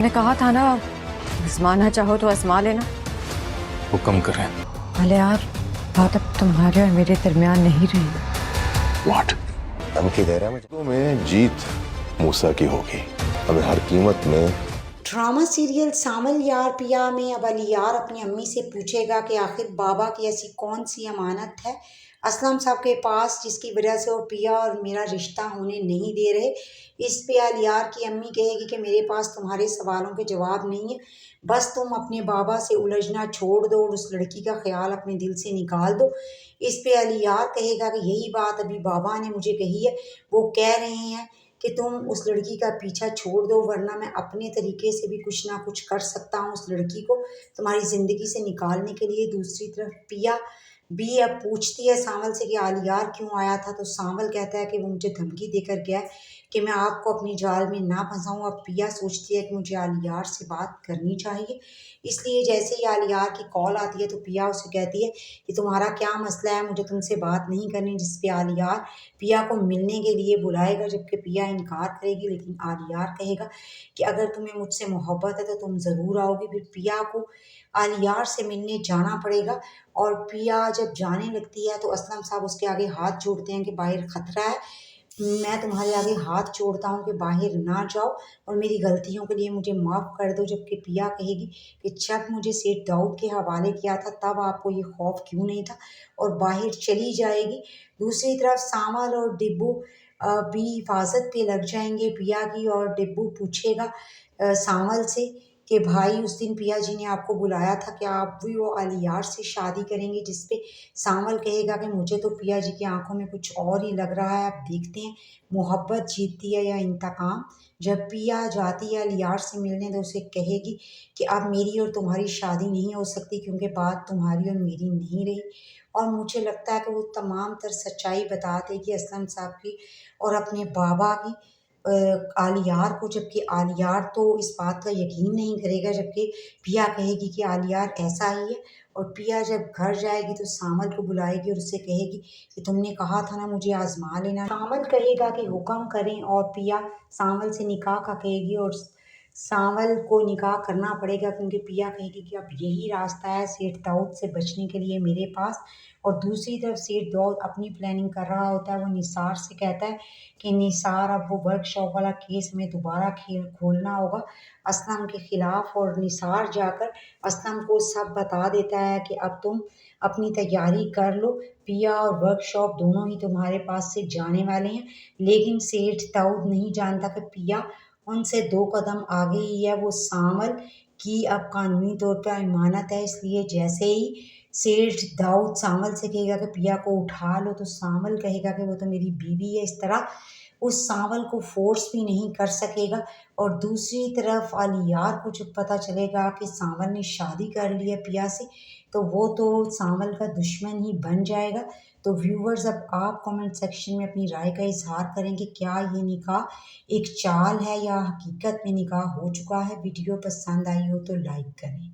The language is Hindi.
मैंने कहा था ना, आजमाना चाहो तो आजमा लेना। हुक्म करें। अरे यार, बात अब तुम्हारे और मेरे दरमियान नहीं रही। व्हाट? धमकी दे रहा है मुझे। में जीत मूसा की होगी, हमें हर कीमत में। ड्रामा सीरियल सामल यार पिया में अब अली यार अपनी अम्मी से पूछेगा कि आखिर बाबा की ऐसी कौन सी अमानत है असलम साहब के पास जिसकी वजह से वो पिया और मेरा रिश्ता होने नहीं दे रहे। इस पे अली यार की अम्मी कहेगी कि मेरे पास तुम्हारे सवालों के जवाब नहीं है, बस तुम अपने बाबा से उलझना छोड़ दो और उस लड़की का ख्याल अपने दिल से निकाल दो। इस पे अली यार कहेगा कि यही बात अभी बाबा ने मुझे कही है, वो कह रहे हैं कि तुम उस लड़की का पीछा छोड़ दो वरना मैं अपने तरीके से भी कुछ ना कुछ कर सकता हूँ उस लड़की को तुम्हारी ज़िंदगी से निकालने के लिए। दूसरी तरफ पिया भी अब पूछती है सामल से कि आलियार क्यों आया था, तो सामल कहता है कि वो मुझे धमकी देकर गया कि मैं आपको अपनी जाल में ना फंसाऊँ। अब पिया सोचती है कि मुझे आलियार से बात करनी चाहिए, इसलिए जैसे ही आलियार की कॉल आती है तो पिया उसे कहती है कि तुम्हारा क्या मसला है, मुझे तुमसे बात नहीं करनी। जिस पे आलियार पिया को मिलने के लिए बुलाएगा, जबकि पिया इनकार करेगी, लेकिन आलियार कहेगा कि अगर तुम्हें मुझसे मोहब्बत है तो तुम ज़रूर आओगी। फिर पिया को आलियार से मिलने जाना पड़ेगा और पिया जब जाने लगती है तो असलम साहब उसके आगे हाथ जोड़ते हैं कि बाहर ख़तरा है, मैं तुम्हारे आगे हाथ जोड़ता हूँ कि बाहर ना जाओ और मेरी गलतियों के लिए मुझे माफ़ कर दो। जबकि पिया कहेगी कि जब मुझे सेठ दाऊद के हवाले किया था तब आपको ये खौफ क्यों नहीं था, और बाहर चली जाएगी। दूसरी तरफ सामल और डिब्बू भी हिफाजत पे लग जाएंगे पिया की, और डिब्बू पूछेगा सामल से कि भाई उस दिन पिया जी ने आपको बुलाया था कि आप भी वो अलियार से शादी करेंगे, जिस पे सामल कहेगा कि मुझे तो पिया जी की आंखों में कुछ और ही लग रहा है, अब देखते हैं मोहब्बत जीतती है या इंतकाम। जब पिया जाती है अलियार से मिलने तो उसे कहेगी कि अब मेरी और तुम्हारी शादी नहीं हो सकती क्योंकि बात तुम्हारी और मेरी नहीं रही, और मुझे लगता है कि वो तमाम तर सच्चाई बता देगी असलम साहब की और अपने बाबा की आलियार को। जबकि आलियार तो इस बात का यकीन नहीं करेगा, जबकि पिया कहेगी कि आलियार ऐसा ही है। और पिया जब घर जाएगी तो सामल को बुलाएगी और उससे कहेगी कि तुमने कहा था ना मुझे आजमा लेना। सामल कहेगा कि हुक्म करें और पिया सामल से निकाह का कहेगी और सामल को निकाह करना पड़ेगा क्योंकि पिया कहेगी कि अब यही रास्ता है सेठ दाऊद से बचने के लिए मेरे पास। और दूसरी तरफ सेठ दाऊद अपनी प्लानिंग कर रहा होता है, वो निसार से कहता है कि निसार अब वो वर्कशॉप वाला केस में दोबारा खोलना होगा असलम के ख़िलाफ़, और निसार जाकर असलम को सब बता देता है कि अब तुम अपनी तैयारी कर लो, पिया और वर्कशॉप दोनों ही तुम्हारे पास से जाने वाले हैं। लेकिन सेठ दाऊद नहीं जानता कि पिया उनसे 2 कदम आगे ही है, वो सामल की अब कानूनी तौर पर अमानत है। इसलिए जैसे ही सेठ दाऊद सामल से कहेगा कि पिया को उठा लो तो सामल कहेगा कि वो तो मेरी बीवी है, इस तरह उस सामल को फोर्स भी नहीं कर सकेगा। और दूसरी तरफ अलियार को जब पता चलेगा कि सामल ने शादी कर ली है पिया से तो वो तो सामल का दुश्मन ही बन जाएगा। तो व्यूवर्स अब आप कमेंट सेक्शन में अपनी राय का इजहार करें कि क्या ये निकाह एक चाल है या हकीकत में निकाह हो चुका है। वीडियो पसंद आई हो तो लाइक करें।